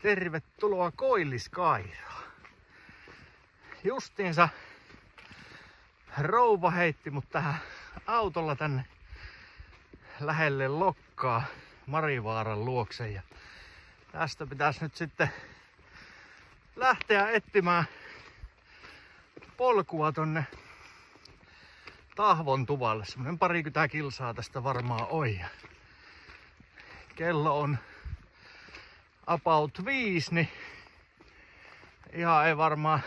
Tervetuloa Koillis-Kairoon. Justiinsa rouva heitti mut tähän autolla tänne lähelle Lokkaa Marivaaran luokse. Ja tästä pitäisi nyt sitten lähteä etsimään polkua tonne Tahvontuvalle. Semmonen 20 kilsaa tästä varmaan on. Ja kello on about 5, niin ihan ei varmaan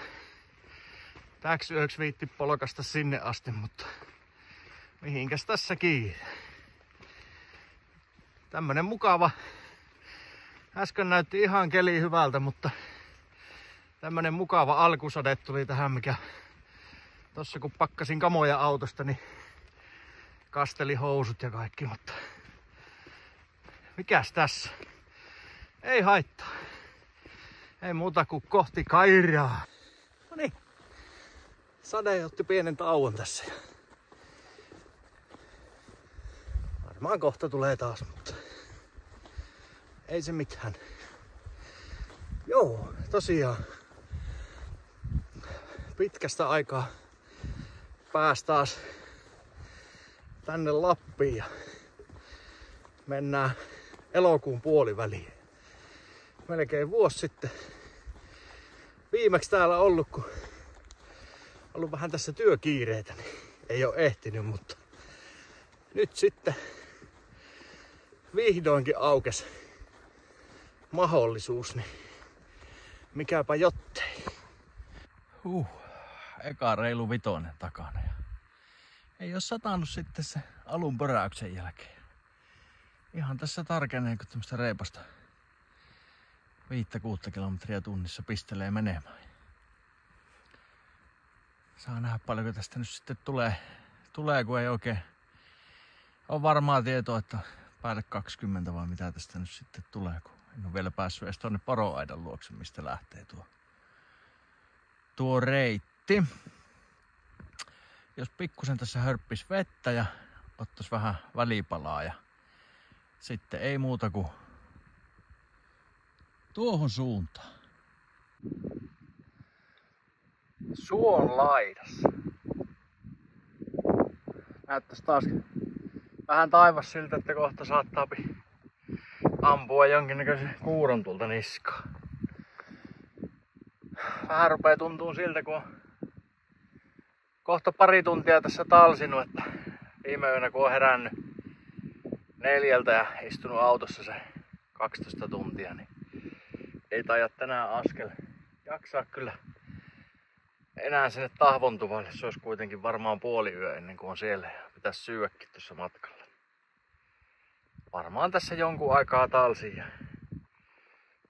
täksi yöksi viitti polkasta sinne asti, mutta mihinkäs tässä kiire. Tämmönen mukava. Äsken näytti ihan keli hyvältä, mutta tämmönen mukava alkusade tuli tähän, mikä tossa kun pakkasin kamoja autosta, niin kasteli housut ja kaikki, mutta mikäs tässä? Ei haittaa. Ei muuta kuin kohti Kairaa. No niin. Sade otti pienen tauon tässä. Varmaan kohta tulee taas, mutta ei se mitään. Joo, tosiaan. Pitkästä aikaa pääsi taas tänne Lappiin ja mennään elokuun puoliväliin. Melkein vuosi sitten viimeksi täällä ollut, kun ollut vähän tässä työkiireitä, niin ei ole ehtinyt, mutta nyt sitten vihdoinkin aukesi mahdollisuus, niin mikäpä jottei. Eka reilu 5 takana ja ei ole satanut sitten se alun pöräyksen jälkeen. Ihan tässä tarkenee, kun tämmöistä reipasta 5-6 kilometriä tunnissa pistelee menemään. Saa nähdä paljonko tästä nyt sitten tulee, kun ei oikein ole varmaa tietoa, että päälle 20 vai mitä tästä nyt sitten tulee, kun en ole vielä päässyt edes tuonne Poroaidan luokse, mistä lähtee tuo reitti. Jos pikkusen tässä hörppis vettä ja ottais vähän välipalaa ja sitten ei muuta kuin tuohon suuntaan. Suon laidassa. Näyttäisi taas vähän taivas siltä, että kohta saattaa ampua jonkinnäköisen kuuron tuolta niskaa. Vähän rupee tuntuu siltä, kun on kohta pari tuntia tässä talsinut, että viime yönä kun on herännyt 4 ja istunut autossa se 12 tuntia, niin ei taida tänään askel jaksaa kyllä enää sinne Tahvontuvalle. Se olisi kuitenkin varmaan puoliyö ennen kuin on siellä ja pitäisi syödäkin tuossa matkalla. Varmaan tässä jonkun aikaa talsin ja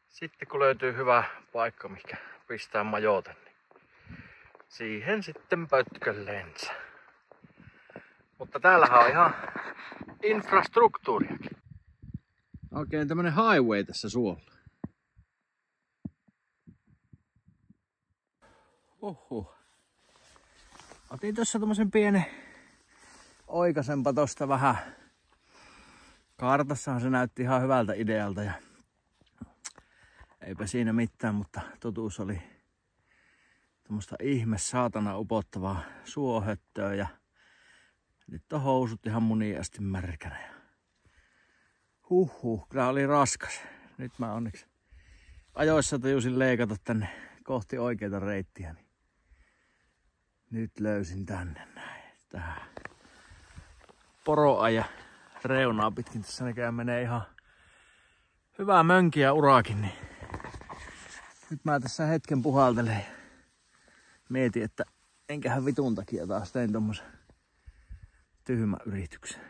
sitten kun löytyy hyvä paikka, mikä pistää majoten, niin siihen sitten pötkölleensä. Mutta täällähän on ihan infrastruktuuriakin. Oikein tämmönen highway tässä suolla. Otin tuossa tommosen pienen oikaisenpa tosta vähän. Kartassahan se näytti ihan hyvältä idealta ja eipä siinä mitään, mutta totuus oli tommoista ihme saatana upottavaa suohöttöä ja nyt on housut ihan muniasti märkänä. Kyllä oli raskas. Nyt mä onneksi ajoissa tajusin leikata tänne kohti oikeita reittiä. Niin nyt löysin tänne näin. Tähän Poroajan reunaa pitkin tässä näköjään menee ihan hyvää mönkiä uraakin. Niin nyt mä tässä hetken puhaltelen ja mietin, että enköhän vitun takia taas tein tommosen tyhmän yrityksen.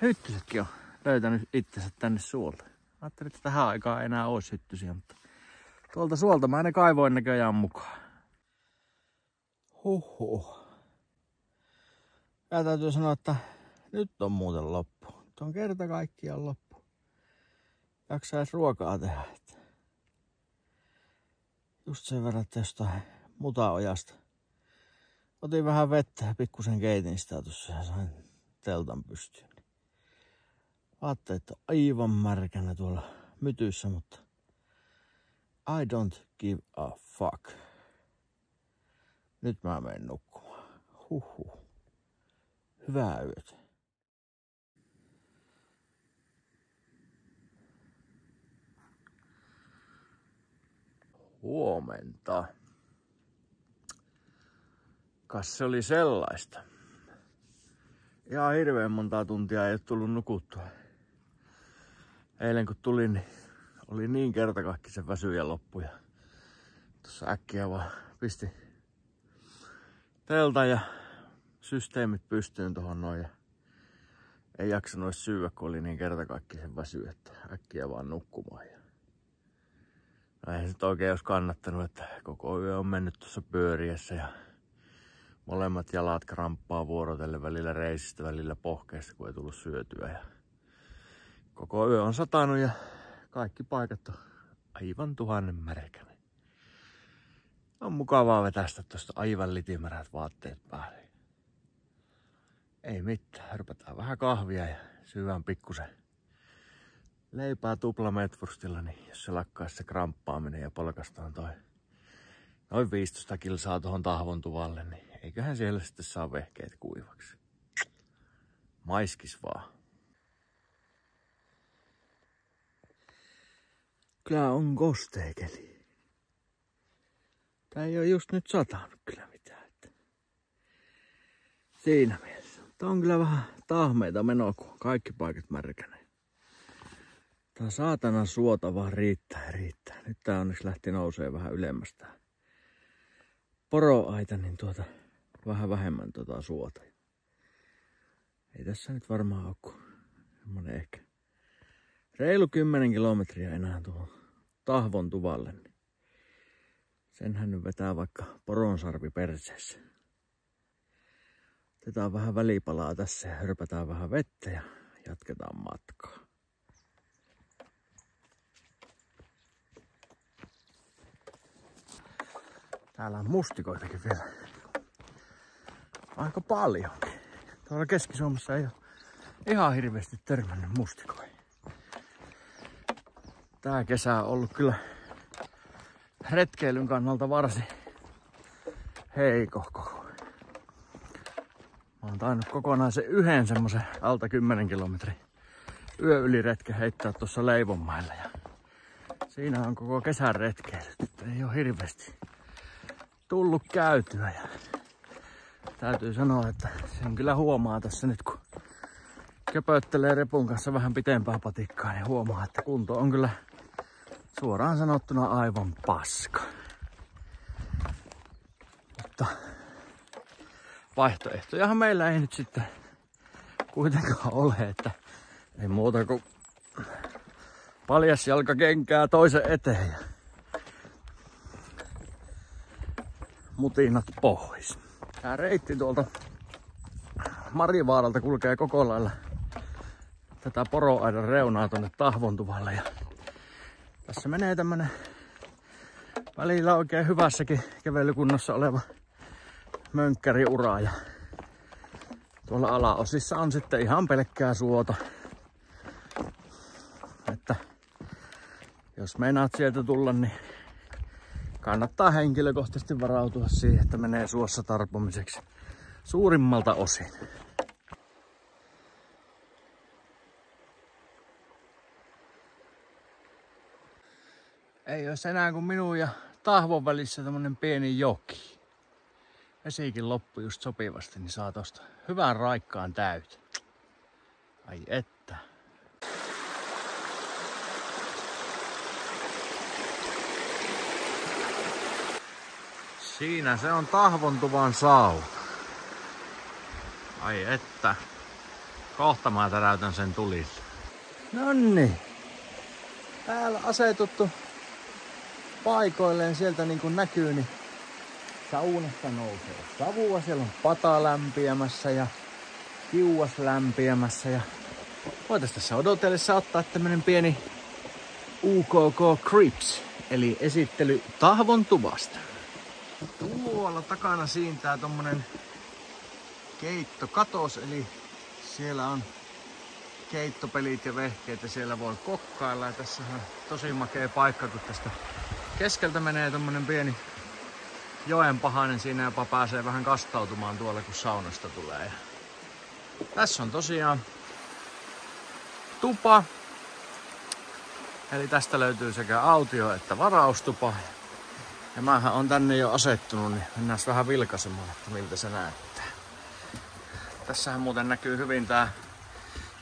Hyttysetkin on löytänyt itsensä tänne suolta. Ajattelin, että tähän aikaan ei enää olisi hyttysiä, mutta tuolta suolta mä ne kaivoin näköjään mukaan. Ja täytyy sanoa, että nyt on muuten loppu. Nyt on kerta kaikkiaan loppu. Jaksaa edes ruokaa tehdä. Just sen verran, että jostain mutaojasta otin vähän vettä ja pikkusen keitin sitä tuossa ja sain teltan pystyyn. Vaatteet on aivan märkänä tuolla mytyssä, mutta I don't give a fuck. Nyt mä menen nukkumaan. Huhhuh. Hyvää yötä. Huomenta. Kas se oli sellaista. Ihan hirveän montaa tuntia ei ole tullut nukuttua. Eilen kun tulin, niin oli niin kertakaikkisen väsyjä loppu. Ja tuossa äkkiä vaan pisti teltan ja systeemit pystyyn tuohon noin. Ja ei jaksanut edes syyä, kun oli niin kertakaikkisen väsy, että äkkiä vaan nukkumaan. No eihän se oikein olisi kannattanut, että koko yö on mennyt tuossa pyöriessä ja molemmat jalat kramppaa vuorotellen, välillä reisistä, välillä pohkeesta, kun ei tullut syötyä. Ja koko yö on satanut ja kaikki paikat on aivan 1000 märkänä. On mukavaa vetästä tuosta aivan litimärät vaatteet päälle. Ei mitään, hörpätään vähän kahvia ja syödään pikkusen leipää tuplametwurstilla, niin jos se lakkaisi se kramppaaminen ja polkastaan noin 15 kilsaa tuohon tahvon tuvalle, niin eiköhän siellä sitten saa vehkeet kuivaksi. Maiskis vaan. Kyllä on kosteekeli. Tää ei oo just nyt satanut kyllä mitään. Siinä mielessä. Tää on kyllä vähän tahmeita menoa, kun kaikki paikat märkänee. Tää saatana suota vaan riittää. Nyt tää onneksi lähti nousee vähän ylemmästä. Poroaita, niin vähän vähemmän suota. Ei tässä nyt varmaan ole kuin semmonen ehkä reilu 10 kilometriä enää tuohon tahvon tuvalle. Niin senhän nyt vetää vaikka poronsarvi perseessä. Otetaan vähän välipalaa tässä ja hörpätään vähän vettä ja jatketaan matkaa. Täällä on mustikoitakin vielä aika paljonkin. Tuolla Keski-Suomessa ei ole ihan hirveästi törmännyt mustikoihin. Tää kesä on ollut kyllä retkeilyn kannalta varsin heikohko. Mä oon tainnut kokonaan se yhden semmosen alta 10 kilometrin yöyliretken heittää tuossa Leivonmailla. Ja siinä on koko kesän retkeilyt. Ei ole hirveästi tullut käytyä. Ja täytyy sanoa, että sen kyllä huomaa tässä nyt, kun köpöttelee repun kanssa vähän pitempää patikkaa, niin huomaa, että kunto on kyllä suoraan sanottuna aivan paska. Mutta vaihtoehtojahan meillä ei nyt sitten kuitenkaan ole, että ei muuta kuin paljasjalkakenkää toisen eteen ja mutinat pois. Tää reitti tuolta Marivaaralta kulkee koko lailla tätä poroaidan reunaa tonne tahvon tuvalle. Ja tässä menee tämmönen välillä oikein hyvässäkin kävelykunnossa oleva mönkkäriura. Ja tuolla alaosissa on sitten ihan pelkkää suota. Että jos meinaat sieltä tulla, niin kannattaa henkilökohtaisesti varautua siihen, että menee suossa tarpomiseksi suurimmalta osin. Ei ole enää kuin minun ja tahvon välissä tämmönen pieni joki. Vesikin loppui just sopivasti, niin saa tosta hyvän raikkaan täyteen. Ai että. Siinä se on tahvontuvan sauna. Ai että. Kohta mä täräytän sen tulille. Nonni. Täällä asetuttu paikoilleen sieltä niin kuin näkyy, niin saunasta nousee savua. Siellä on pata lämpiämässä ja kiuas lämpiämässä. Ja voitais tässä odotellessa ottaa tämmönen pieni UKK Crips, eli esittely tahvon tuvasta. Tuolla takana siintää tommonen keittokatos, eli siellä on keittopelit ja vehkeet ja siellä voi kokkailla. Ja tässä on tosi makea paikka, kun tästä Keskeltä menee tommonen pieni joen pahainen siinä, jopa pääsee vähän kastautumaan tuolla, kun saunasta tulee. Tässä on tosiaan tupa. Eli tästä löytyy sekä autio että varaustupa. Ja mähän on tänne jo asettunut, niin mennään vähän vilkaisemaan, että miltä se näyttää. Tässähän muuten näkyy hyvin tää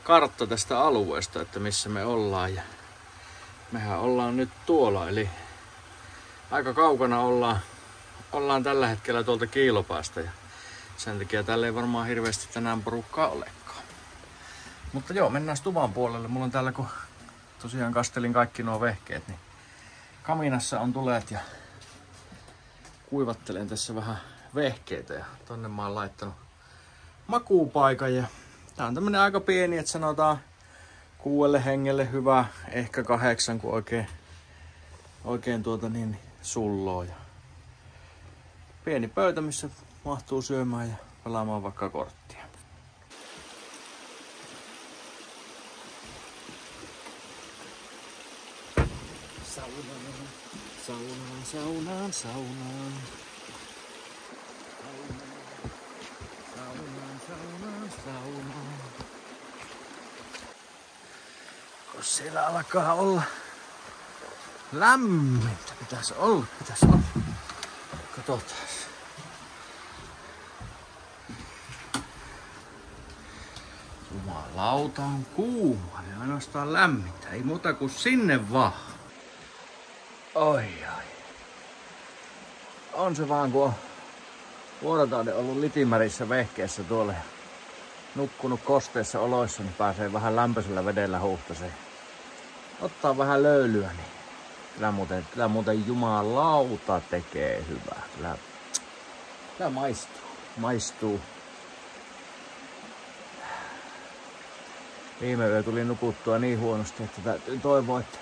kartta tästä alueesta, että missä me ollaan. Ja mehän ollaan nyt tuolla, eli aika kaukana ollaan tällä hetkellä tuolta kiilopäästä. Ja sen takia täällä ei varmaan hirveästi tänään porukkaa olekaan. Mutta joo, mennään tuvan puolelle. Mulla on täällä, kun tosiaan kastelin kaikki nuo vehkeet, niin kaminassa on tuleet ja kuivattelen tässä vähän vehkeitä. Ja tonne mä oon laittanut makuupaikan. Ja tää on tämmönen aika pieni, että sanotaan 6 hengelle hyvä, ehkä 8, kun oikein sulloo. Ja pieni pöytä, missä mahtuu syömään ja pelaamaan vaikka korttia. Saunaan. Kun siellä alkaa olla lämmintä, pitäisi olla. Katsotaan. Jumalauta on kuuma ja ainoastaan lämmintä, ei muuta kuin sinne vaan. Oi. On se vaan, kun on vuorokauden ollut litimärissä vehkeessä tuolla ja nukkunut kosteissa oloissa, niin pääsee vähän lämpöisellä vedellä huuhtaseen. Ottaa vähän löylyä, niin kyllä muuten jumalauta tekee hyvää. Kyllä maistuu. Viime yö tuli nukuttua niin huonosti, että täytyy toivoa, että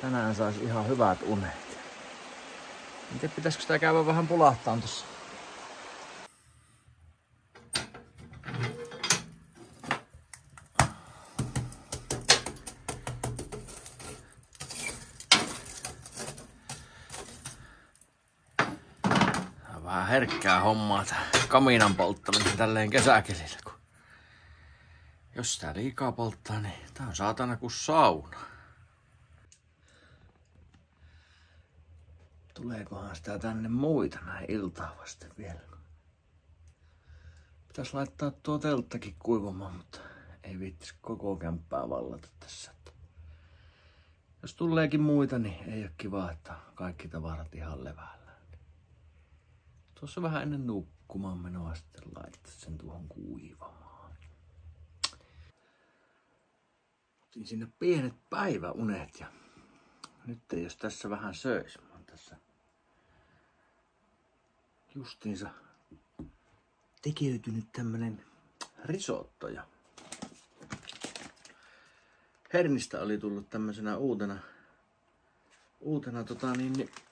tänään saisi ihan hyvät unet. En tiedä, pitäisikö sitä käydä vähän pulahtaan tossa. Vähän herkkää hommaa tää kaminan polttaminen tälleen kesäkelillä. Jos sitä liikaa polttaa, niin tää on saatana kuin sauna. Tuleekohan sitä tänne muita näin iltaa vasten vielä? Pitäis laittaa tuo telttakin kuivamaan, mutta ei viittis koko kämppää vallata tässä. Jos tuleekin muita, niin ei ole kiva, että kaikki tavarat ihan levällä. Tuossa vähän ennen nukkumaan menoa sitten laittaa sen tuohon kuivamaan. Otin sinne pienet päiväunet ja nyt jos tässä vähän söis. Mä oon tässä justiinsa tekeytynyt tämmönen risotto ja hernistä oli tullut tämmöisenä uutena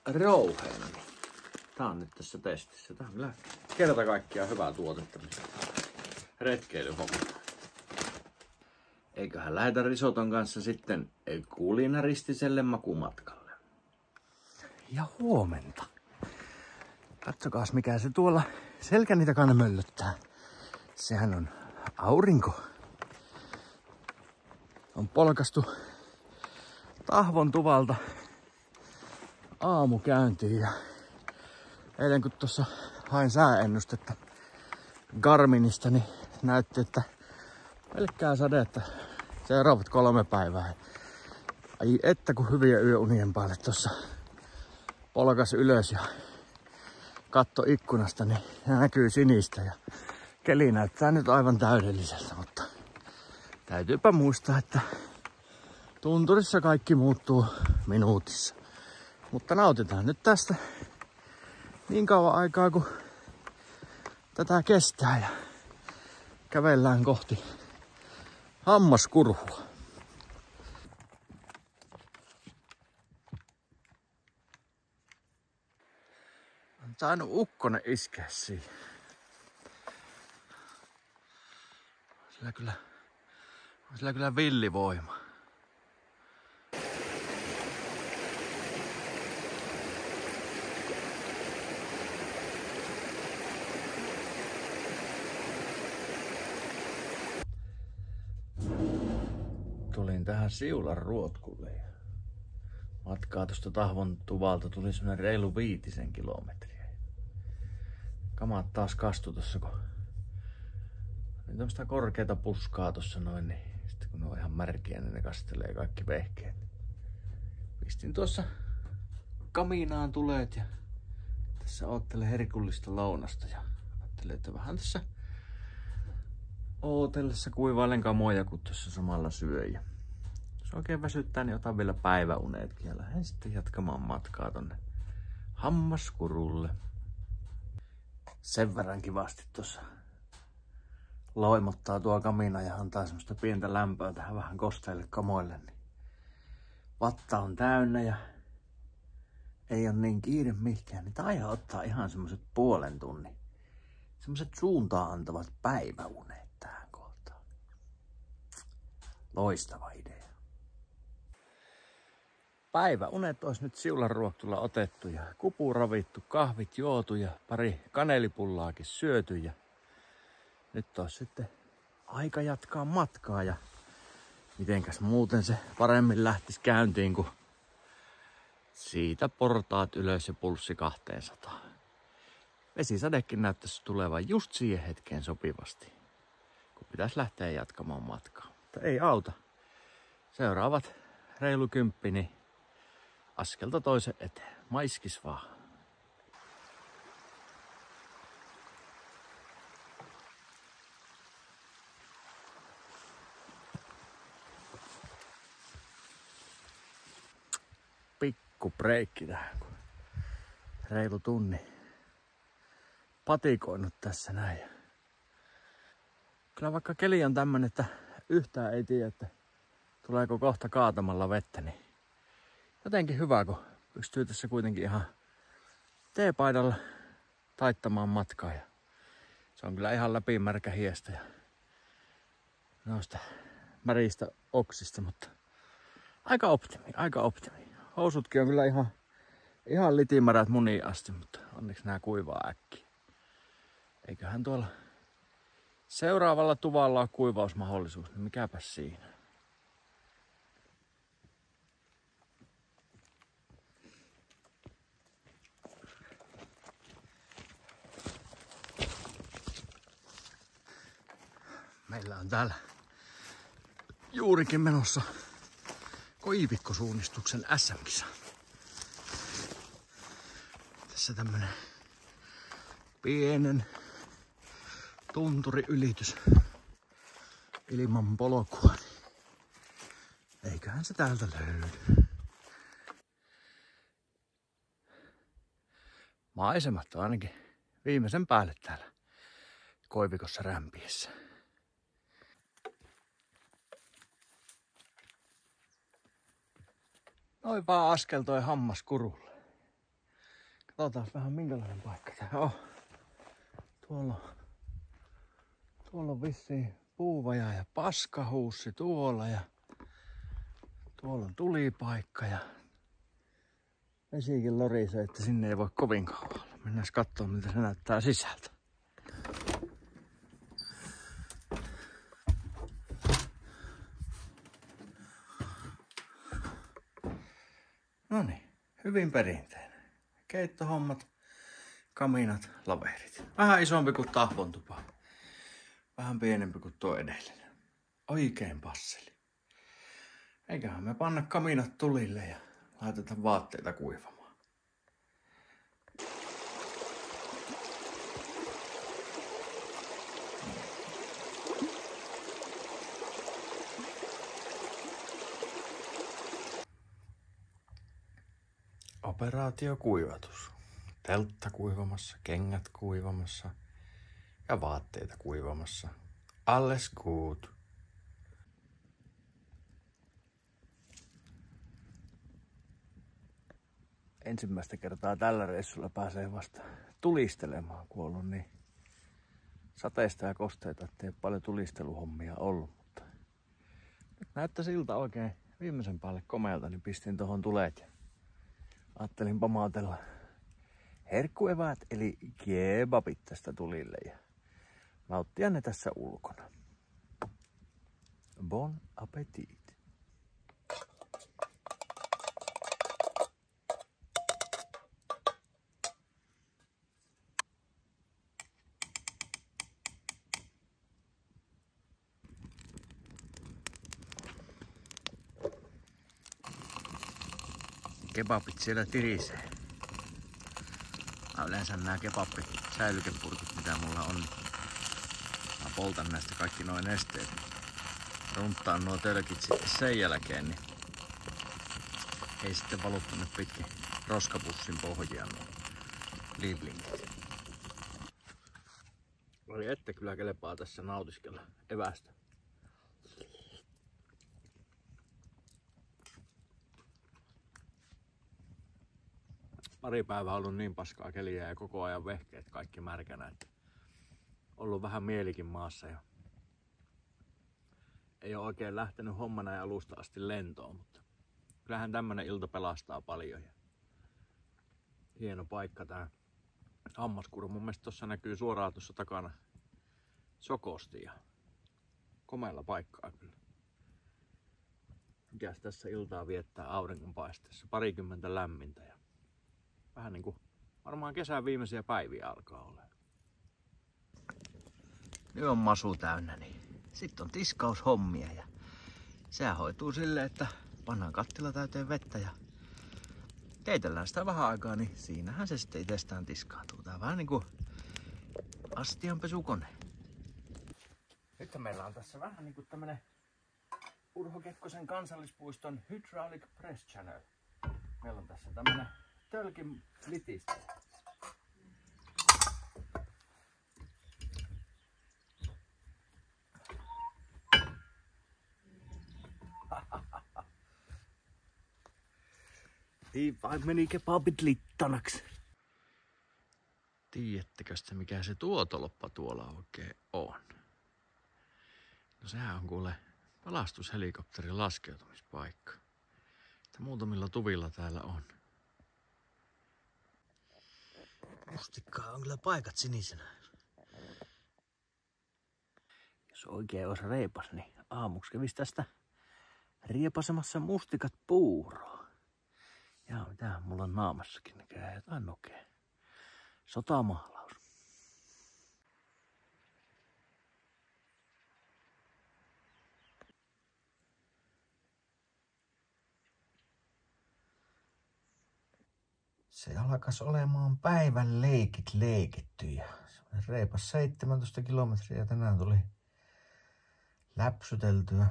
rouheena. Tää on nyt tässä testissä. Tää on kyllä kerta kaikkiaan hyvää tuotetta retkeilyhommaa. Eiköhän lähetä risoton kanssa sitten kulinaristiselle makumatkalle. Ja huomenta. Katsokaas mikä se tuolla selkäni takana möllöttää. Sehän on aurinko. On polkastu Tahvon tuvalta aamukäyntiin ja eilen kun tuossa hain sääennustetta Garminista, niin näytti, että pelkkää sadetta seuraavat 3 päivää. Ai että kun hyviä yöunien päälle tuossa polkas ylös ja katto ikkunasta, niin näkyy sinistä ja keli näyttää nyt aivan täydelliseltä, mutta täytyypä muistaa, että tunturissa kaikki muuttuu minuutissa. Mutta nautitaan nyt tästä niin kauan aikaa, kun tätä kestää ja kävellään kohti Hammaskurhua. On tainnut ukkonen iskeä siihen. Sillä kyllä villivoima. olin tähän Siulan Ruotkulle ja matkaa tuosta Tahvon tuvalta tuli semmonen reilu 5 kilometriä. Kamat taas kastu tossa, kun oli tämmöstä korkeata puskaa tossa noin, niin sitten kun ne on ihan märkiä, niin ne kastelee kaikki vehkeet. Pistin tuossa kaminaan tuleet ja tässä oottelen herkullista lounasta ja ajattelin, että vähän tässä ootellessa kuivailen kamoja, kun tuossa samalla syö. Ja jos oikein väsyttää, niin otan vielä päiväunetkin ja lähden sitten jatkamaan matkaa tonne Hammaskurulle. Sen verran kivasti tuossa loimottaa tuo kamina ja antaa semmoista pientä lämpöä tähän vähän kosteille kamoille. Niin vatta on täynnä ja ei ole niin kiire mihinkään, niin taitaa ottaa ihan semmoset 0,5 tunnin. Semmoset suuntaan antavat päiväunet tähän kohtaan. Loistava idea. Päiväunet olisi nyt Siulan Ruoktulla otettu ja kupu ravittu, kahvit juotu ja pari kanelipullaakin syöty. Ja nyt olisi sitten aika jatkaa matkaa ja mitenkäs muuten se paremmin lähtisi käyntiin, kun siitä portaat ylös ja pulssi 200. Vesisadekin näyttäisi tulevan just siihen hetkeen sopivasti, kun pitäisi lähteä jatkamaan matkaa. Mutta ei auta. Seuraavat reilu 10, niin askelta toisen eteen. Maiskis vaan. Pikku breikki tähän, kun reilu tunni patikoinut tässä näin. Kyllä vaikka keli on tämmönen, että yhtään ei tiedä, että tuleeko kohta kaatamalla vettä, niin jotenkin hyvä, kun pystyy tässä kuitenkin ihan teepaidalla taittamaan matkaa. Ja se on kyllä ihan läpimärkä hiestä ja noista märistä oksista, mutta aika optimi. Housutkin on kyllä ihan litimärät muniin asti, mutta onneksi nää kuivaa äkkiä. Eiköhän tuolla seuraavalla tuvalla ole kuivausmahdollisuus, niin mikäpäs siinä. Meillä on täällä juurikin menossa koivikkosuunnistuksen SM-kisa. Tässä tämmönen pienen tunturiylitys ilman polkua. Eiköhän se täältä löydy. Maisemat on ainakin viimeisen päälle täällä koivikossa rämpiessä. Noin vaan askel toi Hammaskurulle. Katsotaan vähän minkälainen paikka tää on. Tuolla on vissiin puuvaja ja paskahuussi tuolla ja tuolla on tulipaikka ja vesikin lorisee, että sinne ei voi kovin kauan olla. Mennään katsomaan, miltä se näyttää sisältä. Noniin, hyvin perinteinen. Keittohommat, kaminat, laverit. Vähän isompi kuin Tahvon tupa. Vähän pienempi kuin tuo edellinen. Oikein passeli. Eiköhän me panna kaminat tulille ja laiteta vaatteita kuivamaan. Operaatio kuivatus. Teltta kuivamassa, kengät kuivamassa ja vaatteita kuivamassa. Alles good. Ensimmäistä kertaa tällä reissulla pääsee vasta tulistelemaan, kun on ollut niin sateista ja kosteita, ettei paljon tulisteluhommia ollut. Mutta nyt näyttää siltä oikein viimeisen päälle komealta, niin pistin tuohon tuleet ja ajattelin pamaatella herkkueväät eli kebabit tästä tulille ja nauttia ne tässä ulkona. Bon appétit! Kebabit siellä tirisee. Mä yleensä nää kebabit, säilykepurkit mitä mulla on, niin mä poltan näistä kaikki noin nesteet. Runttaan nuo tölkit sitten sen jälkeen, niin ei sitten valu tonne pitkin roskapussin pohjia nuo livlinkit. Oli ette kyllä kelepaa tässä nautiskella evästä. Pari päivää ollut niin paskaa keliä ja koko ajan vehkeet kaikki märkänä, että ollut vähän mielikin maassa ja ei ole oikein lähtenyt hommana ja alusta asti lentoon, mutta kyllähän tämmönen ilta pelastaa paljon ja hieno paikka tää Hammaskuru. Mun mielestä tossa näkyy suoraan tuossa takana Sokosti ja komealla paikkaa kyllä. Mikäs tässä iltaa viettää auringonpaisteessa, 20 lämmintä ja vähän niinku varmaan kesän viimeisiä päiviä alkaa olla. Nyt on masu täynnä, niin sitten on tiskaushommia ja sehän hoituu silleen, että pannaan kattila täyteen vettä ja keitellään sitä vähän aikaa, niin siinähän se sitten itsestään tiskaantuu. Tää on vähän niinku astianpesukone. Nyt meillä on tässä vähän niinku tämmönen Urho Kekkosen kansallispuiston Hydraulic Press Channel. Meillä on tässä tämmönen tölkin litistä. Vai meni kebabit littanaks? Tiedättekö sitä mikä se tuotoloppa tuolla oikein on? No sehän on kuule pelastushelikopterin laskeutumispaikka. Että muutamilla tuvilla täällä on. Mustikkaa on kyllä paikat sinisenä. Jos oikein olisi reipas, niin aamuksi kävisi tästä riepasemassa mustikat puuroa. Ja mitähän mulla on naamassakin näköjään jotain nokea. Sotamaalaus. Se alkas olemaan päivän leikit leikitty ja reipas 17 kilometriä tänään tuli läpsyteltyä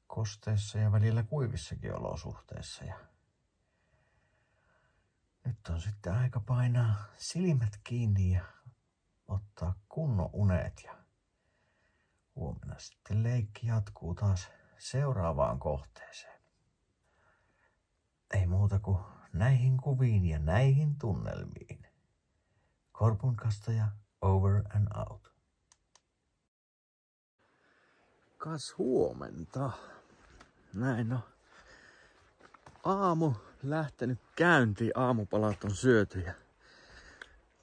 kosteissa ja välillä kuivissakin olosuhteissa. Ja nyt on sitten aika painaa silmät kiinni ja ottaa kunnon unet ja huomenna sitten leikki jatkuu taas seuraavaan kohteeseen. Ei muuta kuin näihin kuviin ja näihin tunnelmiin. Korpunkastaja over and out. Kas huomenta. Näin on. Aamu lähtenyt käyntiin. Aamupalat on syöty ja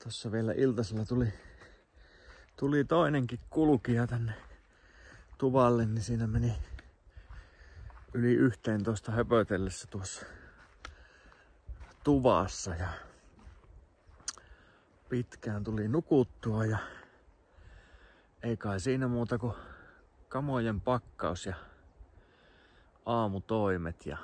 tossa vielä iltasella tuli toinenkin kulkija tänne tuvalle, niin siinä meni yli 11 höpötellessä tuossa tuvassa ja pitkään tuli nukuttua ja ei kai siinä muuta kuin kamojen pakkaus ja aamutoimet ja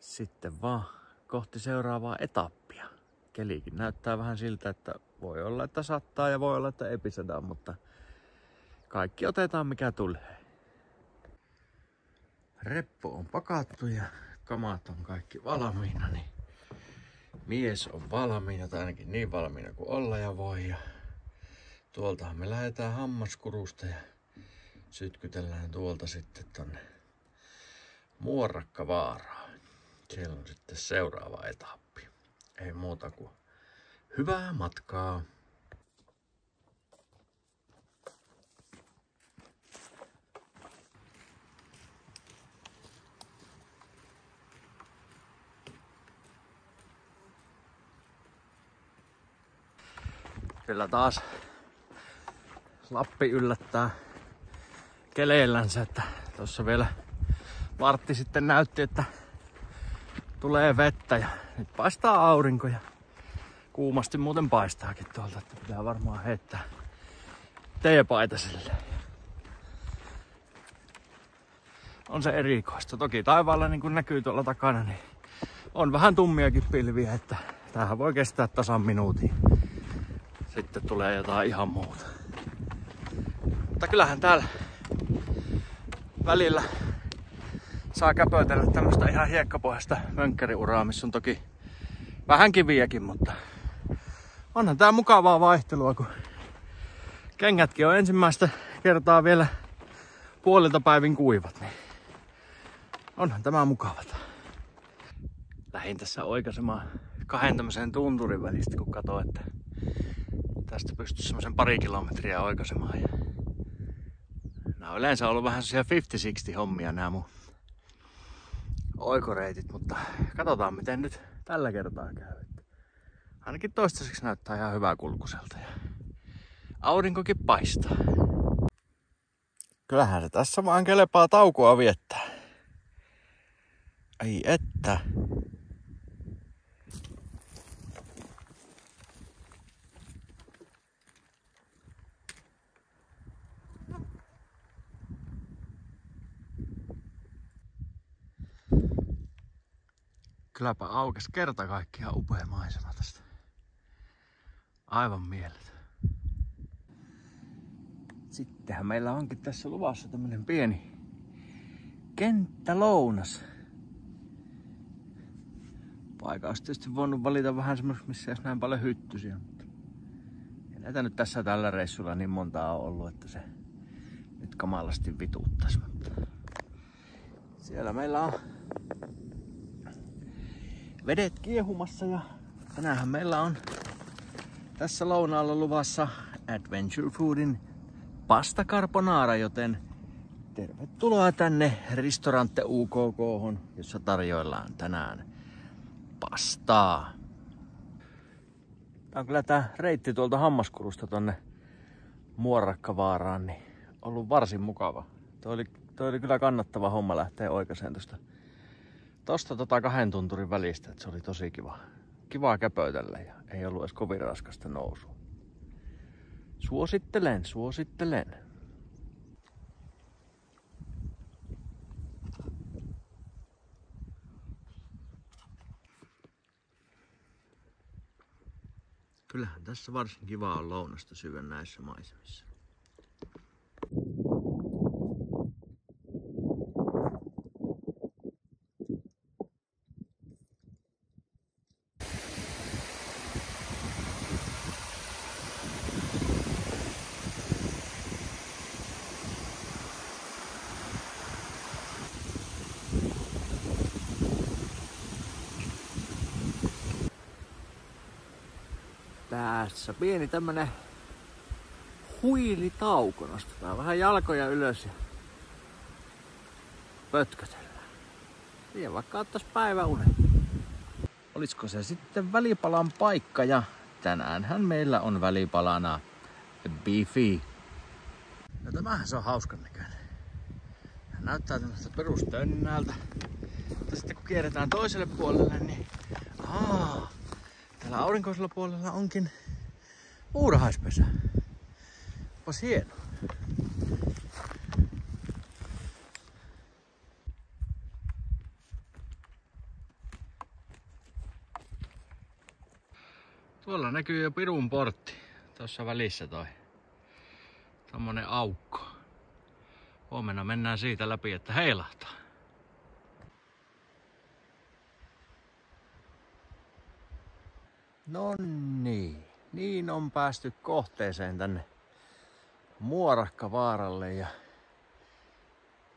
sitten vaan kohti seuraavaa etappia. Kelikin näyttää vähän siltä, että voi olla, että sattaa ja voi olla, että ei pisataan, mutta kaikki otetaan mikä tulee. Reppu on pakattu ja kamat on kaikki valmiina, niin mies on valmiina, tai ainakin niin valmiina kuin olla ja voi. Ja tuoltahan me lähdetään Hammaskurusta ja sytkytellään tuolta sitten tonne Muorakkavaaraan. Siellä on sitten seuraava etappi. Ei muuta kuin hyvää matkaa! Kyllä taas Lappi yllättää keleillänsä, että tuossa vielä vartti sitten näytti, että tulee vettä ja nyt paistaa aurinko ja kuumasti muuten paistaakin tuolta, että pitää varmaan heittää teepaita sille. on se erikoista. Toki taivaalla niin kuin näkyy tuolla takana, niin on vähän tummiakin pilviä, että tämähän voi kestää tasan minuutin. Sitten tulee jotain ihan muuta. Mutta kyllähän täällä välillä saa käpötellä tämmöstä ihan hiekkapohjasta mönkkäriuraa, missä on toki vähän kiviäkin, mutta onhan tää mukavaa vaihtelua, kun kengätkin on ensimmäistä kertaa vielä puolilta päivin kuivat, niin onhan tämä mukavata. Lähdin tässä oikaisemaan kahden tämmöisen tunturin välistä, kun katsoin, että tästä pystyy semmoisen 2 kilometriä oikaisemaan. Ja nämä on yleensä ollut vähän sellaisia 50-60 hommia nämä mun oikoreitit, mutta katsotaan miten nyt tällä kertaa käy. Ainakin toistaiseksi näyttää ihan hyvää kulkuselta ja aurinkokin paistaa. Kyllähän se tässä vaan kelepaa taukoa viettää. Ai että. Kylläpä aukesi kerta kaikkiaan upea maisema tästä. Aivan mieletön. Sittenhän meillä onkin tässä luvassa tämmönen pieni kenttälounas. Paikka olisi tietysti voinut valita vähän semmoista, missä olisi näin paljon hyttysiä. Mutta ei näitä nyt tässä tällä reissulla niin montaa on ollut, että se nyt kamalasti vituuttaisi. Mutta siellä meillä on vedet kiehumassa ja tänäänhän meillä on tässä lounaalla luvassa Adventure Foodin pasta carbonara, joten tervetuloa tänne Ristorante UKK:hon, jossa tarjoillaan tänään pastaa. Tää on kyllä tää reitti tuolta Hammaskurusta tonne Muorakkavaaraan, niin ollut varsin mukava. Toi oli kyllä kannattava homma lähteä oikaiseen tosta 2 tunturin välistä, että se oli tosi kivaa käpöitellä ja ei ollut edes kovin raskasta nousua. Suosittelen. Kyllähän tässä varsin kiva on lounasta syödä näissä maisemissa. Tässä pieni tämmönen huilitauko. Nostetaan vähän jalkoja ylös ja pötkötellään. Siihen vaikka ottais päiväunen. Olisiko se sitten välipalan paikka, ja tänäänhän meillä on välipalana beefy. No tämähän se on hauskan näköinen. Hän näyttää tämmöistä perustönnältä. Mutta sitten kun kierretään toiselle puolelle, niin täällä aurinkoisella puolella onkin muurahaispesä. Onpas hieno. Tuolla näkyy jo pirun portti. Tuossa välissä tommonen aukko. Huomenna mennään siitä läpi, että heilahtaa. No niin on päästy kohteeseen tänne Muorakkavaaralle ja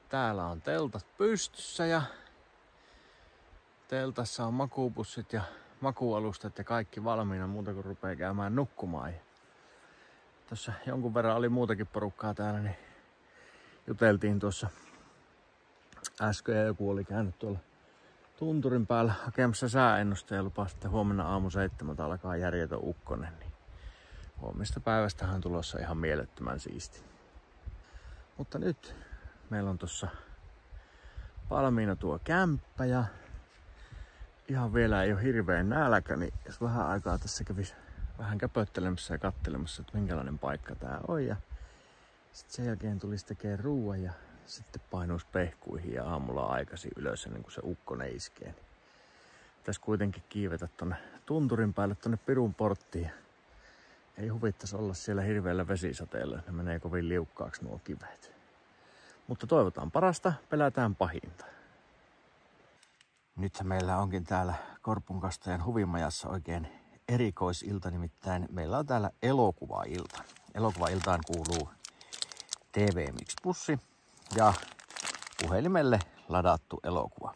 täällä on teltat pystyssä ja teltassa on makuupussit ja makuualustat ja kaikki valmiina muuta kuin rupeaa käymään nukkumaan. Ja tossa jonkun verran oli muutakin porukkaa täällä, niin juteltiin tuossa äsken ja joku oli käynyt tuolla tunturin päällä hakemassa sääennusta ja lupaa sitten huomenna aamu 7 alkaa järjetön ukkonen. Niin huomista päivästähän on tulossa ihan mielettömän siisti. Mutta nyt meillä on tuossa valmiina tuo kämppä ja ihan vielä ei ole hirveän nälkä, niin jos vähän aikaa tässä kävisi vähän käpöttelemässä ja kattelemassa, että minkälainen paikka tää on. Ja sitten sen jälkeen tulisi tekemään ruuan ja sitten painuisi pehkuihin ja aamulla aikaisin ylös ennen kuin se ukkonen iskee. Pitäisi kuitenkin kiivetä tonne tunturin päälle tonne Pirun porttiin. Ei huvittaisi olla siellä hirveällä vesisateella, ne menee kovin liukkaaksi nuo kivet. Mutta toivotaan parasta, pelätään pahinta. Nyt meillä onkin täällä Korpunkastajan huvimajassa oikein erikoisilta, nimittäin meillä on täällä elokuvailta. Elokuvailtaan kuuluu TV Mix-pussi ja puhelimelle ladattu elokuva.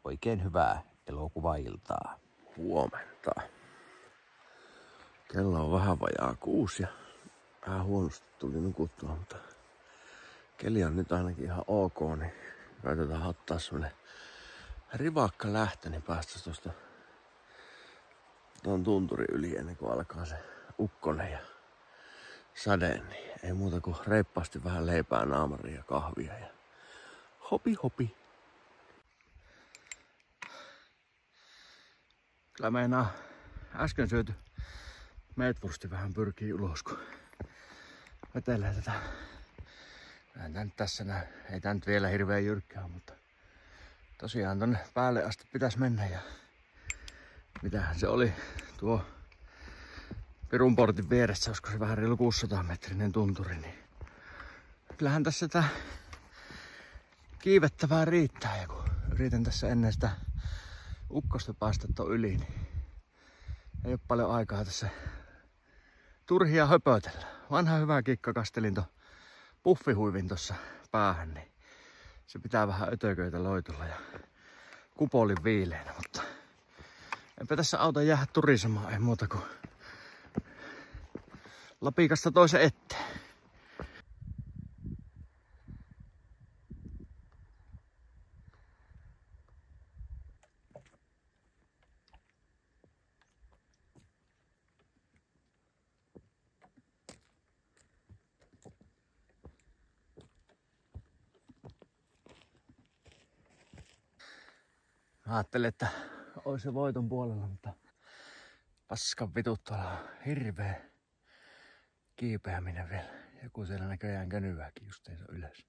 Oikein hyvää elokuvailtaa. Huomenta. Kello on vähän vajaa 6 ja vähän huonosti tuli nukuttua, mutta keli on nyt ainakin ihan ok, niin koitetaan ottaa semmonen rivakka lähtö, niin päästäisiin tuosta tuon tunturin yli ennen kuin alkaa se ukkonen ja sade, niin ei muuta kuin reippaasti vähän leipää, naamaria ja kahvia ja hopi hopi. Kyllä meinaa äsken syöty meetwursti vähän pyrkii ulos, kun vetelee tätä. Tää nyt tässä näy. Ei tää nyt vielä hirveän jyrkkää, mutta tosiaan tonne päälle asti pitäisi mennä. Ja mitähän se oli tuo Pirun portin vieressä, olisiko se vähän reilu 600-metrinen tunturi, niin kyllähän tässä tää kiivettävää riittää. Ja kun yritän tässä ennen sitä ukkosta päästä ton yli, niin ei ole paljon aikaa tässä turhia höpötellä. Vanha hyvä kikka, kastelin ton puffihuivin tossa päähän, niin se pitää vähän ötököitä loitulla ja kupolin viileänä, mutta enpä tässä auta jäädä turisemaan, ei muuta kuin lapikasta toisen eteen. Mä ajattelin, että olisi se voiton puolella, mutta paskan vitut, tuolla on hirveä kiipeäminen vielä. Joku siellä näköjään könyvääkin justiinsa ylös.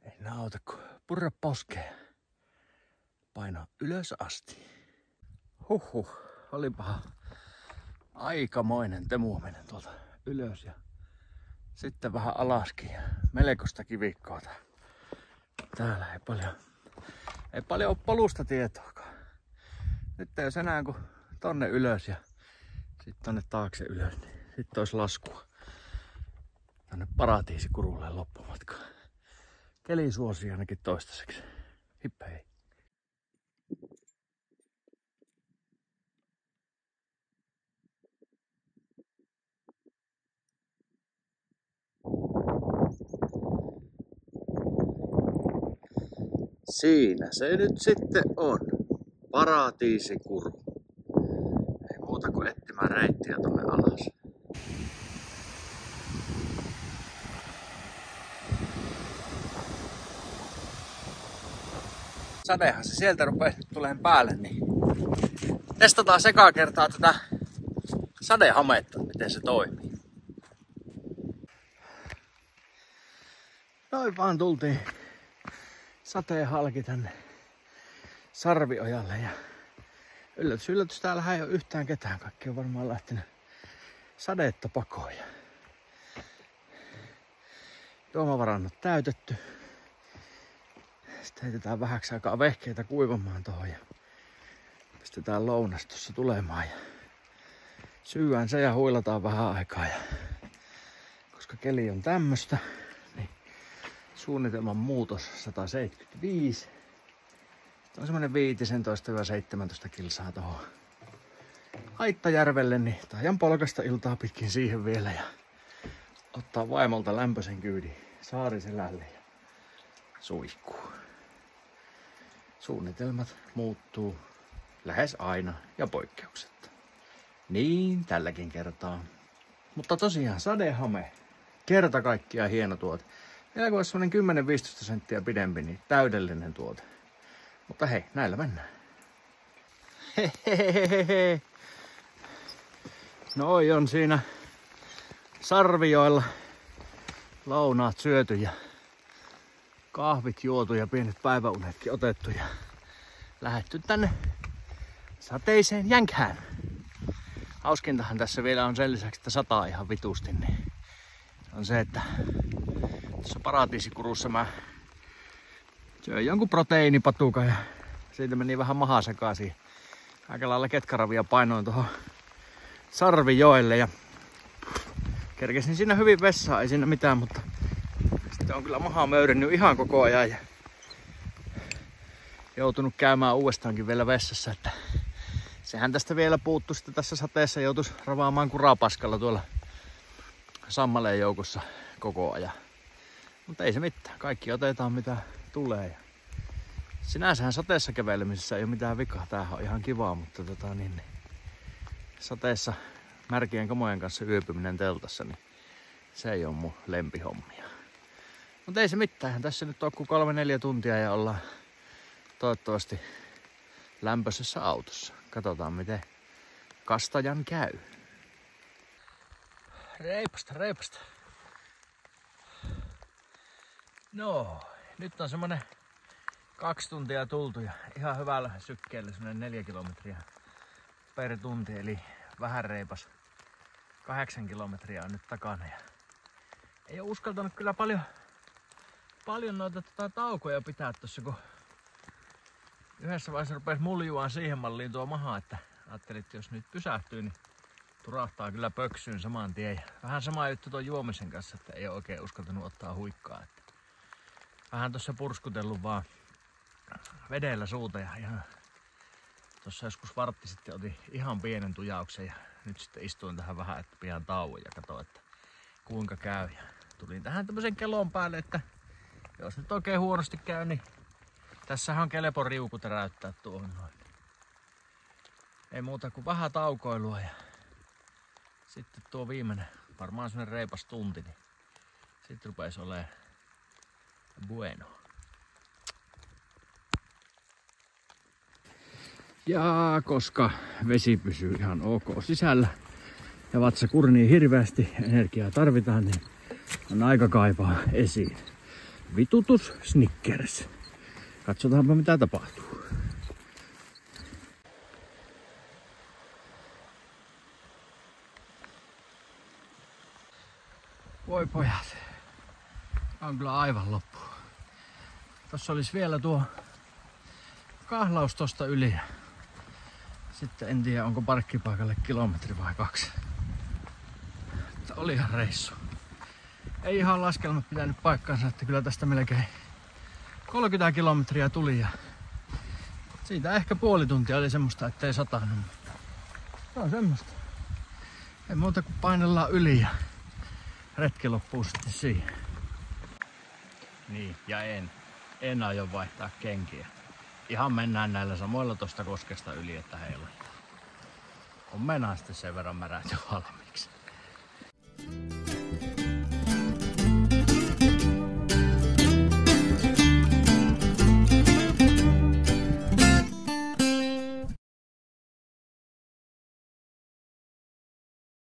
Ei nää auta kuin purra poskeen. Painaa ylös asti. Huhhuh, olipahan aikamoinen temuaminen tuolta ylös ja sitten vähän alaskin ja melkoista kivikkoa. Täällä ei paljon ole polusta tietoakaan. Nyt ei jos enää kuin tonne ylös ja sitten tonne taakse ylös, niin sitten olisi laskua tonne Paratiisikurulle loppumatkaan. Keli suosii ainakin toistaiseksi. Hippa hei. Siinä se nyt sitten on. Paratiisikuru. Ei muuta kuin etsimään reittiä tonne alas. Sadehan se sieltä rupesi nyt tulemaan päälle, niin testataan ekaa kertaa tätä sadehametta, miten se toimii. Noin vaan tultiin sateen halki tänne Sarviojalle ja yllätys, täällähän ei ole yhtään ketään. Kaikki on varmaan lähtenyt sadetta pakoon. Juomavarannot täytetty. Sitten heitetään vähäksi aikaa vehkeitä kuivamaan tuohon ja pistetään lounas tuossa tulemaan ja syyään se ja huilataan vähän aikaa. Ja koska keli on tämmöstä, niin suunnitelman muutos 175. On semmonen 15-17 kilsaa tuohon Aittajärvelle, niin taidan polkasta iltaa pitkin siihen vielä ja ottaa vaimolta lämpöisen kyydin Saariselälle ja suihkuu. Suunnitelmat muuttuu lähes aina ja poikkeuksetta. Niin tälläkin kertaa. Mutta tosiaan sadehame. Kerta kaikkiaan hieno tuote. Vielä kun olisi semmonen 10-15 senttiä pidempi, niin täydellinen tuote. Mutta hei, näillä mennään. Hehehehe. Noi on siinä Sarvioilla lounaat syöty ja kahvit juotu ja pienet päiväunetkin otettu ja lähdetty tänne sateiseen Jänkhään. Hauskintahan tässä vielä on sen lisäksi, että sataa ihan vitusti, niin on se, että tuossa paratiisikurussa mä söin jonkun proteiinipatukan ja siitä meni vähän maha sekaisin. Aika lailla ketkaravia painoin tuohon Sarvijoelle ja kerkesin siinä hyvin vessaan, ei siinä mitään, mutta sitten on kyllä maha möyrennyt ihan koko ajan ja joutunut käymään uudestaankin vielä vessassa, että sehän tästä vielä puuttu sitten tässä sateessa, joutuisi ravaamaan kurapaskalla tuolla sammaleen joukossa koko ajan. Mutta ei se mitään, kaikki otetaan mitä tulee. Ja sinänsähän sateessa kävelemisessä ei ole mitään vikaa, tämähän on ihan kivaa, mutta sateessa märkien kamojen kanssa yöpyminen teltassa, niin se ei ole mun lempihommia. Mutta ei se mitään, tässä nyt on kuin 3-4 tuntia ja ollaan toivottavasti lämpöisessä autossa. Katsotaan miten kastajan käy. Reipasta. No, nyt on semmonen 2 tuntia tultu ja ihan hyvällä sykkeellä semmonen 4 kilometriä per tunti, eli vähän reipas 8 kilometriä on nyt takana. Ja ei ole uskaltanut kyllä paljon noita taukoja pitää tossa, kun yhdessä vaiheessa rupesi muljuaan siihen malliin tuo maha, että ajattelin, että jos nyt pysähtyy, niin turahtaa kyllä pöksyyn saman tien. Ja vähän sama juttu tuon juomisen kanssa, että ei ole oikein uskaltanut ottaa huikkaa. Että vähän tuossa purskutellut vaan vedellä suuta ja ihan tuossa joskus vartti sitten otin ihan pienen tujauksen ja nyt sitten istuin tähän vähän, että pian tauon ja katsoin, että kuinka käy. Ja tulin tähän tämmöisen kelon päälle, että jos nyt oikein huonosti käy, niin tässähän on kelpo riuku täräyttää tuohon noin. Ei muuta kuin vähän taukoilua ja sitten tuo viimeinen, varmaan semmonen reipas tunti, niin sitten rupesi olemaan bueno. Ja koska vesi pysyy ihan ok sisällä ja vatsa kurnii hirveästi ja energiaa tarvitaan, niin on aika kaipaa esiin vitutus Snickers. Katsotaanpa mitä tapahtuu. Voi pojat, on kyllä aivan loppu. Tossa olisi vielä tuo kahlaus tosta yli. Sitten en tiedä onko parkkipaikalle kilometri vai 2. Mutta oli ihan reissu. Ei ihan laskelmat pitänyt paikkaansa, että kyllä tästä melkein 30 kilometriä tuli ja siitä ehkä puoli tuntia oli semmoista, ettei satanut. Se on semmoista. Ei muuta kuin painellaan yli ja retki loppuu sitten siihen. Niin, ja en aio vaihtaa kenkiä. Ihan mennään näillä samoilla tosta koskesta yli, että heillä on mennään sitten sen verran märähty valmiiksi.